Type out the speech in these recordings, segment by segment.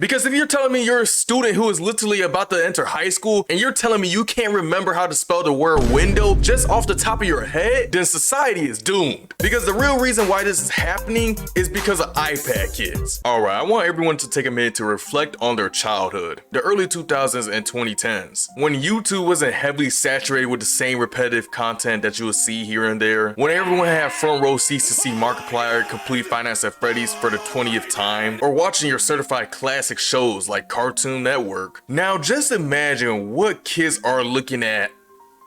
Because if you're telling me you're a student who is literally about to enter high school and you're telling me you can't remember how to spell the word window just off the top of your head, then society is doomed. Because the real reason why this is happening is because of iPad kids. Alright, I want everyone to take a minute to reflect on their childhood, the early 2000s and 2010s, when YouTube wasn't heavily saturated with the same repetitive content that you would see here and there, when everyone had front row seats to see Markiplier complete Finance at Freddy's for the 20th time, or watching your certified classic shows like Cartoon Network. Now just imagine what kids are looking at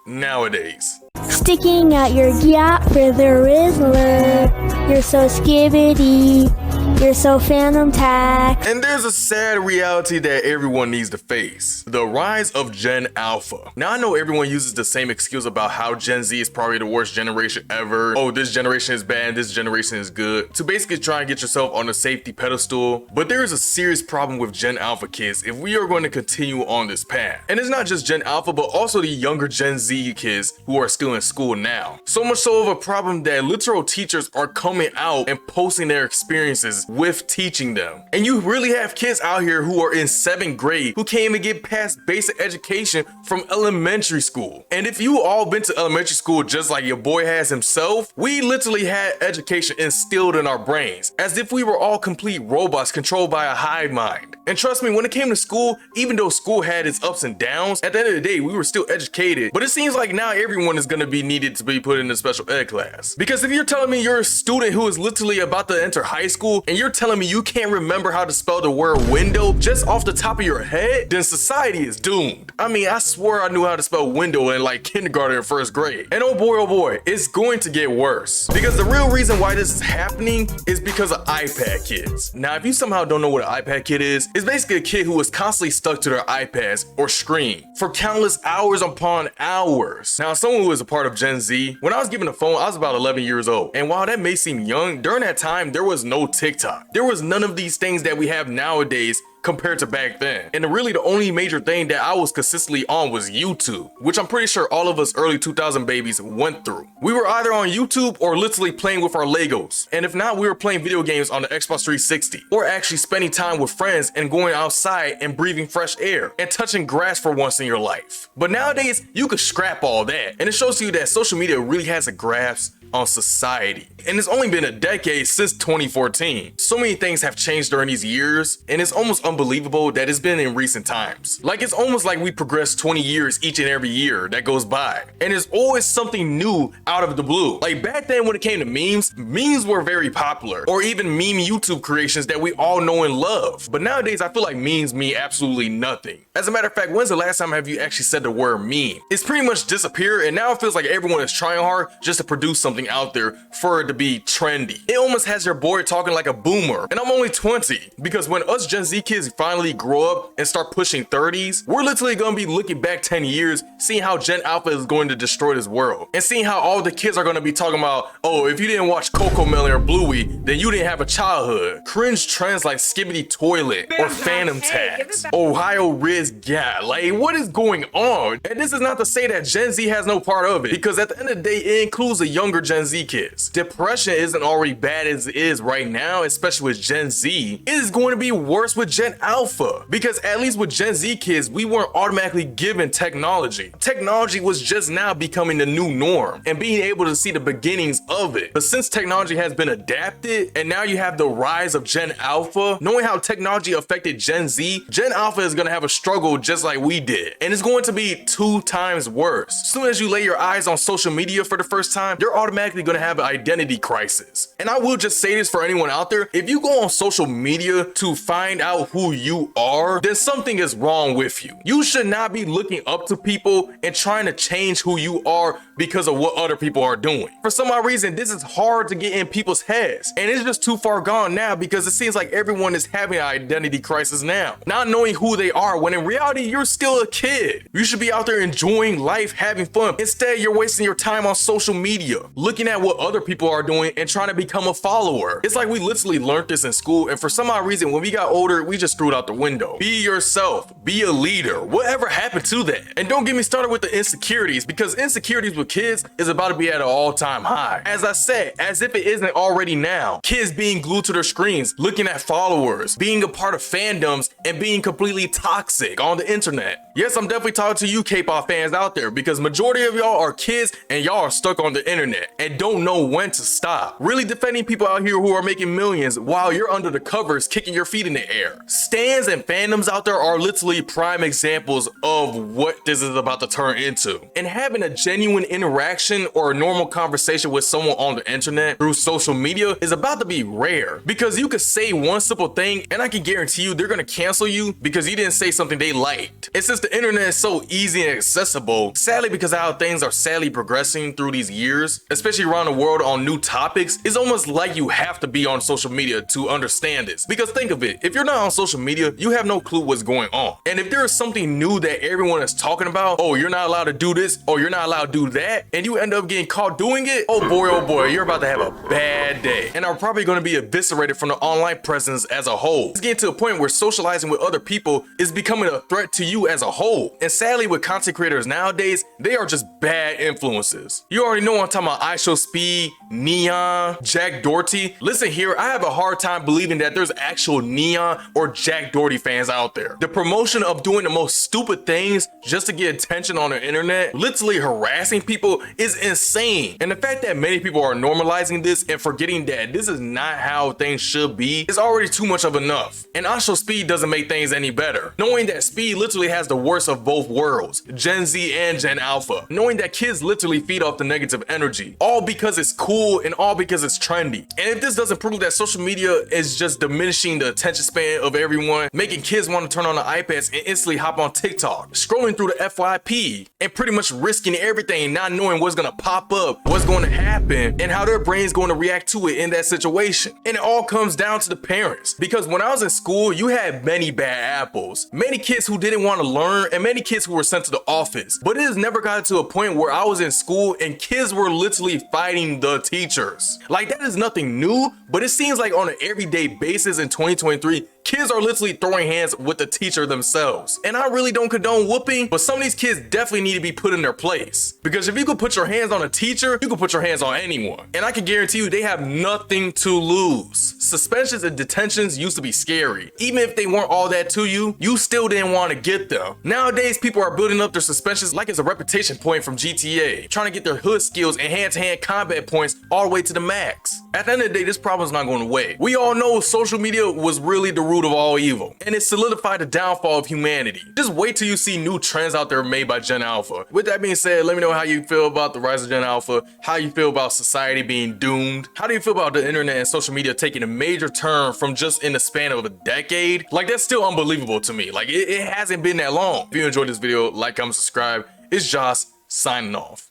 nowadays. Sticking out your gap for the Rizzler. You're so skibbity. You're so phantom tack. And there's a sad reality that everyone needs to face. The rise of Gen Alpha. Now I know everyone uses the same excuse about how Gen Z is probably the worst generation ever. Oh, this generation is bad, this generation is good. To basically try and get yourself on a safety pedestal. But there is a serious problem with Gen Alpha kids if we are going to continue on this path. And it's not just Gen Alpha, but also the younger Gen Z kids who are still in school now. So much so of a problem that literal teachers are coming out and posting their experiences with teaching them. And you really have kids out here who are in 7th grade who can't even get past basic education from elementary school. And if you all been to elementary school just like your boy has himself, we literally had education instilled in our brains as if we were all complete robots controlled by a hive mind. And trust me, when it came to school, even though school had its ups and downs, at the end of the day, we were still educated. But it seems like now everyone is going to be needed to be put in a special ed class. Because if you're telling me you're a student who is literally about to enter high school and you're telling me you can't remember how to spell the word window just off the top of your head, then society is doomed. I mean, I swear I knew how to spell window in like kindergarten or 1st grade. And oh boy, it's going to get worse. Because the real reason why this is happening is because of iPad kids. Now, if you somehow don't know what an iPad kid is, it's basically a kid who is constantly stuck to their iPads or screen for countless hours upon hours. Now, someone who is a part of Gen Z, when I was given a phone, I was about 11 years old. And while that may seem young, during that time, there was no TikTok. There was none of these things that we have nowadays compared to back then. And really the only major thing that I was consistently on was YouTube, which I'm pretty sure all of us early 2000 babies went through. We were either on YouTube or literally playing with our Legos. And if not, we were playing video games on the Xbox 360 or actually spending time with friends and going outside and breathing fresh air and touching grass for once in your life. But nowadays, you could scrap all that. And it shows you that social media really has a grasp on society. And it's only been a decade since 2014. So many things have changed during these years, and it's almost unbelievable that it's been in recent times. Like it's almost like we progress 20 years each and every year that goes by. And there's always something new out of the blue. Like back then when it came to memes were very popular, or even meme YouTube creations that we all know and love. But nowadays I feel like memes mean absolutely nothing. As a matter of fact, when's the last time have you actually said the word meme? It's pretty much disappeared, and now it feels like everyone is trying hard just to produce something out there for it to be trendy. It almost has your boy talking like a boomer, and I'm only 20, because when us Gen Z kids finally grow up and start pushing 30s, we're literally gonna be looking back 10 years, seeing how Gen Alpha is going to destroy this world, and seeing how all the kids are gonna be talking about, oh, if you didn't watch Coco Melon or Bluey, then you didn't have a childhood. Cringe trends like Skibbity Toilet or Phantom Tax, Ohio Riz Gat. Like, what is going on? And this is not to say that Gen Z has no part of it, because at the end of the day, it includes the younger Gen Z kids. Depression isn't already bad as it is right now, especially with Gen Z. It is going to be worse with Gen Alpha, because at least with Gen Z kids, we weren't automatically given technology. Technology was just now becoming the new norm and being able to see the beginnings of it. But since technology has been adapted and now you have the rise of Gen Alpha, knowing how technology affected Gen Z, Gen Alpha is going to have a struggle just like we did. And it's going to be 2 times worse. As soon as you lay your eyes on social media for the first time, you're automatically going to have an identity crisis. And I will just say this for anyone out there, if you go on social media to find out who you are, then something is wrong with you. You should not be looking up to people and trying to change who you are because of what other people are doing. For some odd reason, this is hard to get in people's heads, and it's just too far gone now, because it seems like everyone is having an identity crisis now, not knowing who they are, when in reality you're still a kid. You should be out there enjoying life, having fun. Instead, you're wasting your time on social media looking at what other people are doing and trying to become a follower. It's like we literally learned this in school, and for some odd reason when we got older we just just threw it out the window. Be yourself, be a leader. Whatever happened to that? And don't get me started with the insecurities, because insecurities with kids is about to be at an all-time high. As I said, as if it isn't already now, kids being glued to their screens, looking at followers, being a part of fandoms, and being completely toxic on the internet. Yes, I'm definitely talking to you K-pop fans out there, because majority of y'all are kids and y'all are stuck on the internet and don't know when to stop. Really defending people out here who are making millions while you're under the covers kicking your feet in the air. Stans and fandoms out there are literally prime examples of what this is about to turn into. And having a genuine interaction or a normal conversation with someone on the internet through social media is about to be rare, because you could say one simple thing and I can guarantee you they're gonna cancel you because you didn't say something they liked. And since the internet is so easy and accessible, sadly, because of how things are sadly progressing through these years, especially around the world on new topics, it's almost like you have to be on social media to understand this. Because think of it, if you're not on social media, you have no clue what's going on. And if there is something new that everyone is talking about, oh, you're not allowed to do this, or you're not allowed to do that, and you end up getting caught doing it, oh boy, you're about to have a bad day. And are probably going to be eviscerated from the online presence as a whole. It's getting to a point where socializing with other people is becoming a threat to you as a whole. And sadly, with content creators nowadays, they are just bad influences. You already know I'm talking about ItzJoshNv, Neon, Jack Doherty. Listen here, I have a hard time believing that there's actual Neon or Jack Doherty fans out there. The promotion of doing the most stupid things just to get attention on the internet, literally harassing people, is insane. And the fact that many people are normalizing this and forgetting that this is not how things should be is already too much of enough. And ItzJoshNv doesn't make things any better. Knowing that Speed literally has the worst of both worlds, Gen Z and Gen Alpha. Knowing that kids literally feed off the negative energy, all because it's cool and all because it's trendy. And if this doesn't prove that social media is just diminishing the attention span of everyone, making kids want to turn on the iPads and instantly hop on TikTok, scrolling through the FYP, and pretty much risking everything, not knowing what's gonna pop up, what's going to happen, and how their brain's going to react to it in that situation. And it all comes down to the parents. Because when I was in school, you had many bad apples, many kids who didn't want to learn, and many kids who were sent to the office. But it has never gotten to a point where I was in school and kids were literally fighting the teachers. Like, that is nothing new, but it seems like on an everyday basis in 2023, kids are literally throwing hands with the teacher themselves. And I really don't condone whooping, but some of these kids definitely need to be put in their place. Because if you could put your hands on a teacher, you can put your hands on anyone. And I can guarantee you they have nothing to lose. Suspensions and detentions used to be scary. Even if they weren't all that to you, you still didn't want to get them. Nowadays, people are building up their suspensions like it's a reputation point from GTA, trying to get their hood skills and hand-to-hand combat points all the way to the max. At the end of the day, this problem's not going away. We all know social media was really the root of all evil, and it solidified the downfall of humanity. Just wait till you see new trends out there made by Gen Alpha. With that being said, let me know how you feel about the rise of Gen Alpha, how you feel about society being doomed, how do you feel about the internet and social media taking a major turn from just in the span of a decade? Like, that's still unbelievable to me. Like, it hasn't been that long. If you enjoyed this video, like, comment, subscribe. It's Josh signing off.